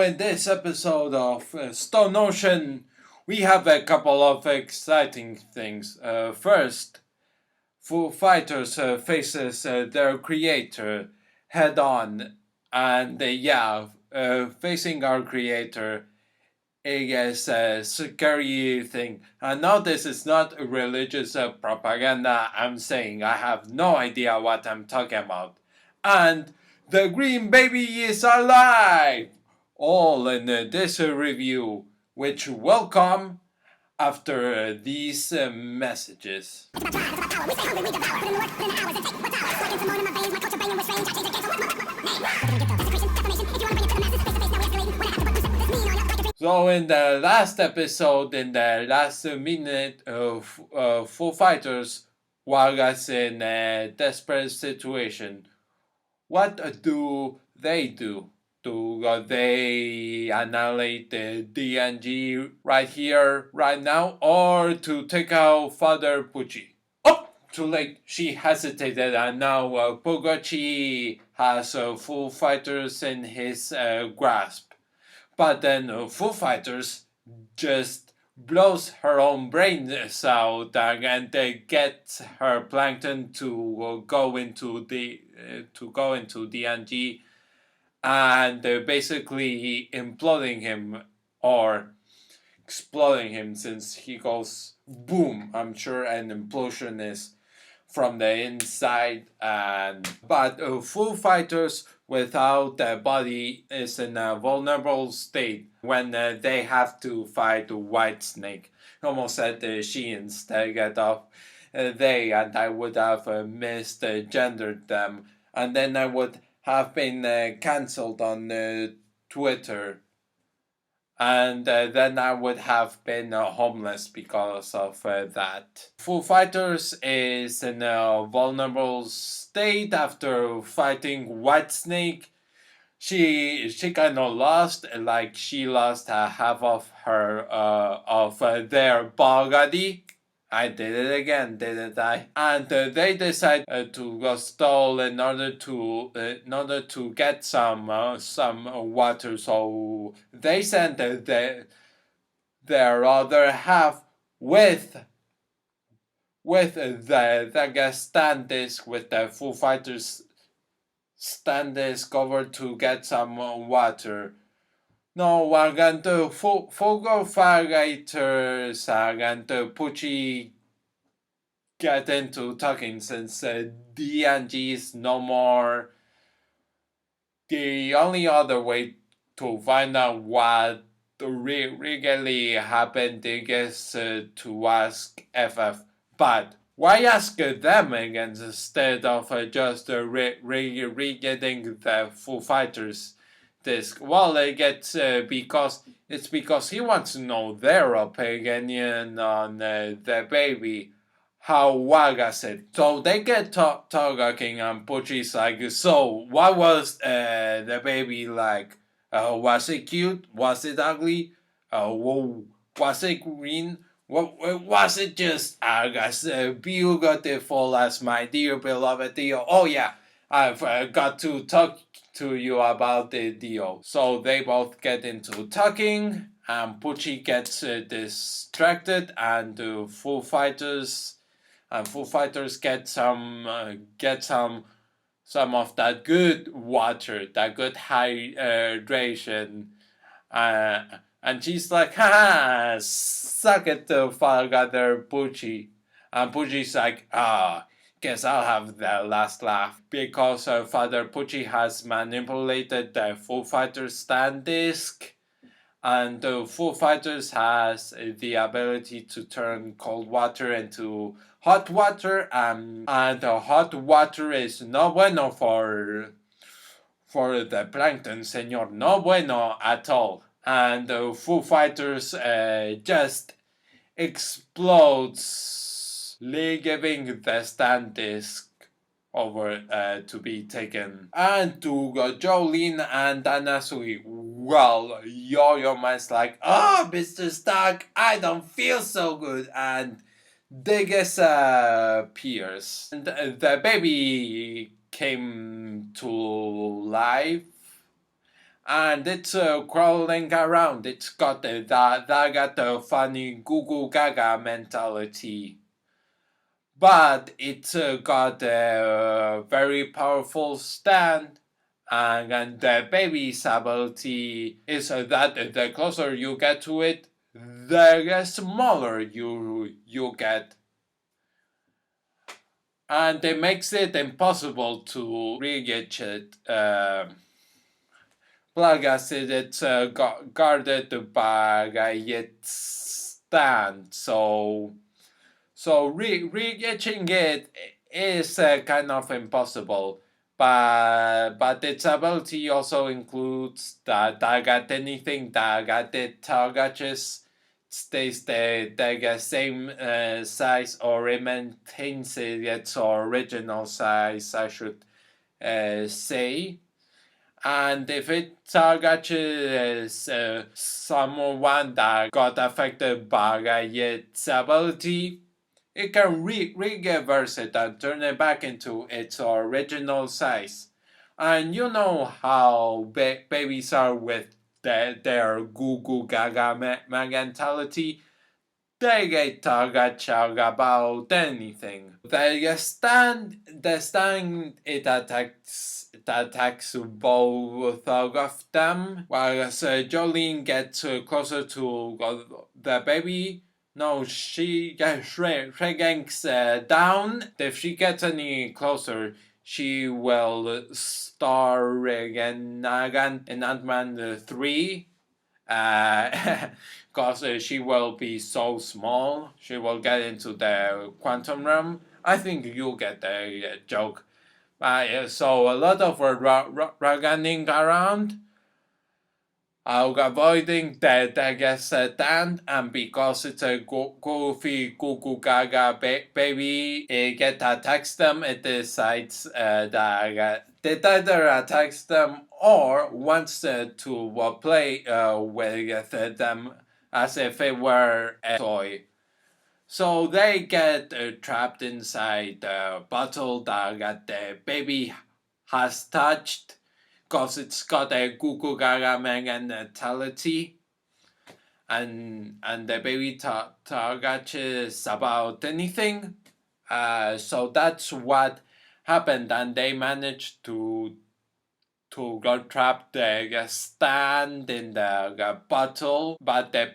In this episode of Stone Ocean, we have a couple of exciting things. First, Foo Fighters faces their creator head on, and facing our creator is a scary thing. And now this is not religious propaganda. I'm saying I have no idea what I'm talking about. And the green baby is alive! All in this review, which will come after these messages. So in the last episode, in the last minute of Foo Fighters was in a desperate situation. What do? Do they annihilate the DNG right here, right now, or to take out Father Pucci? Oh, too late. She hesitated, and now Pucci has Foo Fighters in his grasp. But then Foo Fighters just blows her own brains out and gets her plankton to go into the DNG and basically imploding him or exploding him, since he goes boom. I'm sure an implosion is from the inside, but Foo Fighters without the body is in a vulnerable state when they have to fight Whitesnake. Almost said she instead of they, and I would have misgendered them, and then I would have been cancelled on Twitter, and then I would have been homeless because of that. Foo Fighters is in a vulnerable state after fighting Whitesnake. She kind of lost, like she lost half of their body. I did it again, didn't I? And they decide to go stall in order to get some water. So they send their other half with the stand disc, with the Foo Fighters stand disc over to get some water. No, we're going to Foo Fighters are going to Pucci get into talking, since DNG is no more. The only other way to find out what really happened is to ask FF. But why ask them again instead of just re-getting the Foo Fighters disc? Well, because he wants to know their opinion on the baby. How was it? So they get talking, and Pucci's like, so what was the baby like? Was it cute? Was it ugly? Was it green? Was it just as beautiful as my dear beloved Dio? Oh yeah, I've got to talk to you about the Dio. So they both get into talking, and Pucci gets distracted, and Foo Fighters get some of that good water, that good hydration, and she's like, ha, suck it, Father Pucci. And Pucci's like, guess I'll have the last laugh, because Father Pucci has manipulated the Foo Fighters stand disc, and the Foo Fighters has the ability to turn cold water into hot water, and hot water is no bueno for the plankton, senor. No bueno at all. And the Foo Fighters just explodes, giving the stand disc over to be taken. And to Jolene and Anasui, well, Yo-Yo Man's like, oh, Mr. Stark, I don't feel so good. And they disappears. And the baby came to life, and it's crawling around. It's got that got the funny goo goo gaga mentality, but it's got a very powerful stand. And the baby's ability is that the closer you get to it, the smaller you get, and it makes it impossible to reach it. Like I said, it's guarded by its stand, so reaching it is kind of impossible. But its ability also includes that anything that it targets stays the same size, or it maintains its original size, I should say. And if it targets someone that got affected by its ability, it can reverse it and turn it back into its original size. And you know how babies are with their goo goo gaga mentality. They get target about anything. It attacks both of them. While Jolene gets closer to the baby, no, she shrinks down. If she gets any closer, she will star again in Ant-Man 3. Because she will be so small, she will get into the quantum realm. I think you get the joke. So a lot of running around, avoiding the stand, and because it's a goofy goo goo gaga baby, it attacks them. It decides that it either attacks them or wants to play with them as if it were a toy. So they get trapped inside the bottle that the baby has touched, because it's got a goo goo gaga mentality, and the baby targets about anything. So that's what happened, and they managed to got trapped the stand in the bottle, but the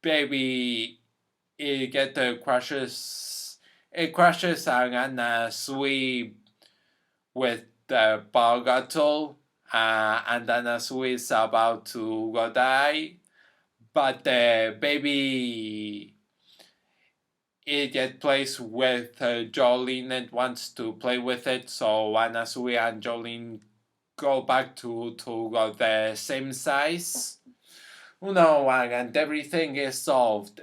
baby it crashes and sweep with the bottle, and then Anasui is about to go die, but the baby it gets placed with Jolene and wants to play with it, so Anasui and Jolene go back to the same size. No, and everything is solved.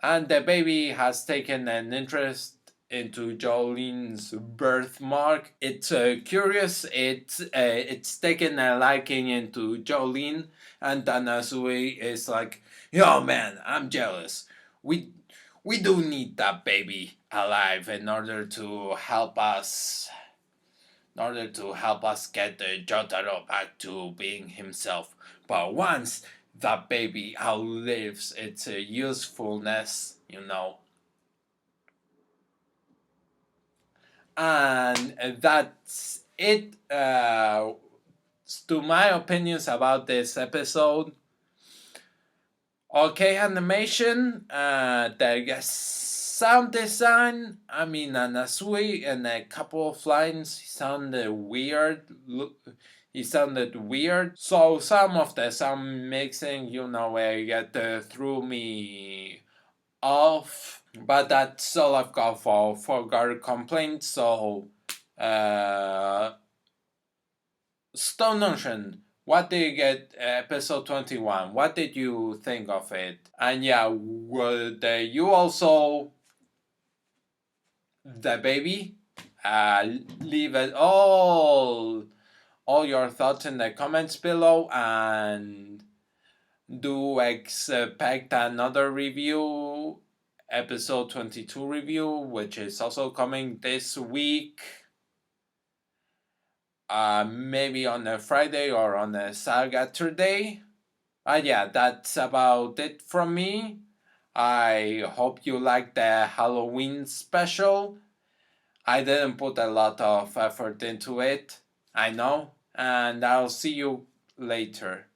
And the baby has taken an interest into Jolene's birthmark. It's curious. It's taken a liking into Jolene, and Tanasui is like, "Yo, man, I'm jealous. We do need that baby alive in order to help us." Get Jotaro back to being himself. But once that baby outlives its usefulness, And that's it. To my opinions about this episode. Okay, animation, the sound design, Anasui and a couple of lines sounded weird. He sounded weird. So some of the sound mixing, threw me off. But that's all I've got for guard complaints. So, Stone Ocean, what did you get episode 21? What did you think of it? And yeah, would you also the baby? Leave it all your thoughts in the comments below, and do expect another review, episode 22 review, which is also coming this week. maybe on a Friday or on a Saturday. Yeah, that's about it from me. I hope you like the Halloween special. I didn't put a lot of effort into it, I know, and I'll see you later.